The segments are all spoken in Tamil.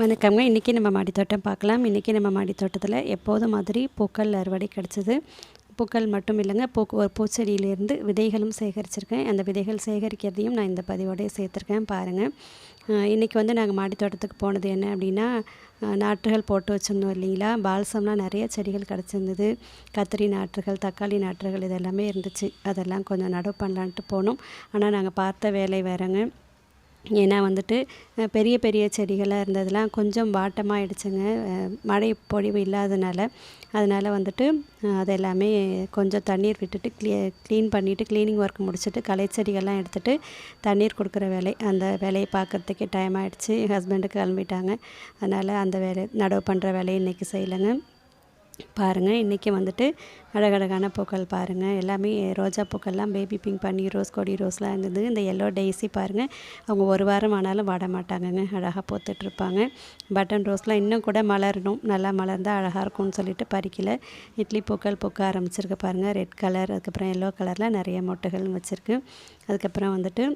வணக்கங்க. இன்றைக்கி நம்ம மாடித்தோட்டம் பார்க்கலாம். இன்றைக்கி நம்ம மாடித்தோட்டத்தில் எப்போதும் மாதிரி பூக்கள் அறுவடை கிடச்சிது. பூக்கள் மட்டும் இல்லைங்க, ஒரு பூச்செடியிலேருந்து விதைகளும் சேகரிச்சிருக்கேன். அந்த விதைகள் சேகரிக்கிறதையும் நான் இந்த பதிவோடய சேர்த்துருக்கேன் பாருங்கள். இன்றைக்கி வந்து நாங்கள் மாடித்தோட்டத்துக்கு போனது என்ன அப்படின்னா, நாற்றுகள் போட்டு வச்சுருந்தோம் இல்லைங்களா, பால்சம்லாம் நிறைய செடிகள் கிடச்சிருந்தது. கத்திரி நாற்றுகள், தக்காளி நாற்றுகள் இதெல்லாமே இருந்துச்சு. அதெல்லாம் கொஞ்சம் நடவு பண்ணலான்ட்டு போனோம். ஆனால் நாங்கள் பார்த்த வேலை வேறங்க. ஏன்னா வந்துட்டு பெரிய பெரிய செடிகளாக இருந்ததெல்லாம் கொஞ்சம் வாட்டமாகிடுச்சுங்க, மழை பொழிவு இல்லாதனால. அதனால் வந்துட்டு அது எல்லாமே கொஞ்சம் தண்ணீர் விட்டுட்டு க்ளீன் பண்ணிவிட்டு க்ளீனிங் ஒர்க் முடிச்சுட்டு களை செடிகள்லாம் எடுத்துகிட்டு தண்ணீர் கொடுக்குற வேலை, அந்த வேலையை பார்க்குறதுக்கே டைம் ஆகிடுச்சு. என் ஹஸ்பண்டுக்கு கிளம்பிட்டாங்க. அதனால் அந்த வேலை நடவு பண்ணுற வேலையை இன்றைக்கி செய்யலைங்க. பாருங்கள், இன்றைக்கி வந்துட்டு அழகழகான பூக்கள் பாருங்கள். எல்லாமே ரோஜா பூக்கள்லாம் பேபி பிங்க், பன்னீர் ரோஸ், கொடி ரோஸ்லாம் இருந்தது. இந்த எல்லோ டெய்ஸி பாருங்கள், அவங்க ஒரு வாரம் ஆனாலும் வாட மாட்டாங்கங்க, அழகாக பூத்துட்ருப்பாங்க. பட்டன் ரோஸ்லாம் இன்னும் கூட மலரணும், நல்லா மலர்ந்தால் அழகாக இருக்கும்னு சொல்லிட்டு பறிக்கல. இட்லி பூக்கள் பூக்க ஆரம்பிச்சிருக்கு பாருங்கள், ரெட் கலர், அதுக்கப்புறம் எல்லோ கலரில் நிறைய மொட்டுகள் வச்சுருக்கு. அதுக்கப்புறம் வந்துட்டு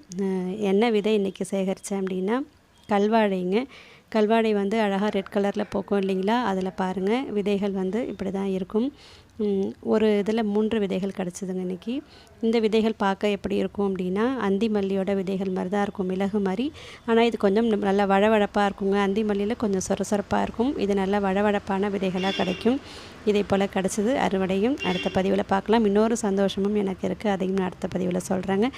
என்ன விதை இன்றைக்கி சேகரித்தேன் அப்படின்னா, கல்வாழைங்க. கல்வாழை வந்து அழகாக ரெட் கலரில் பூக்கும் இல்லைங்களா, அதில் பாருங்கள் விதைகள் வந்து இப்படி தான் இருக்கும். ஒரு இதில் 3 விதைகள் கிடச்சிதுங்க இன்றைக்கி. இந்த விதைகள் பார்க்க எப்படி இருக்கும் அப்படின்னா, அந்தி மல்லியோட விதைகள் மாதிரி தான் இருக்கும், மிளகு மாதிரி. ஆனால் இது கொஞ்சம் நல்லா வழவழப்பாக இருக்குங்க. அந்தி மல்லியில் கொஞ்சம் சொரசொரப்பாக இருக்கும், இது நல்லா வழவழப்பான விதைகளாக கிடைக்கும். இதே போல் கிடச்சிது. அறுவடையும் அடுத்த பதிவில் பார்க்கலாம். இன்னொரு சந்தோஷமும் எனக்கு இருக்குது, அதையும் நான் அடுத்த பதிவில் சொல்கிறேங்க.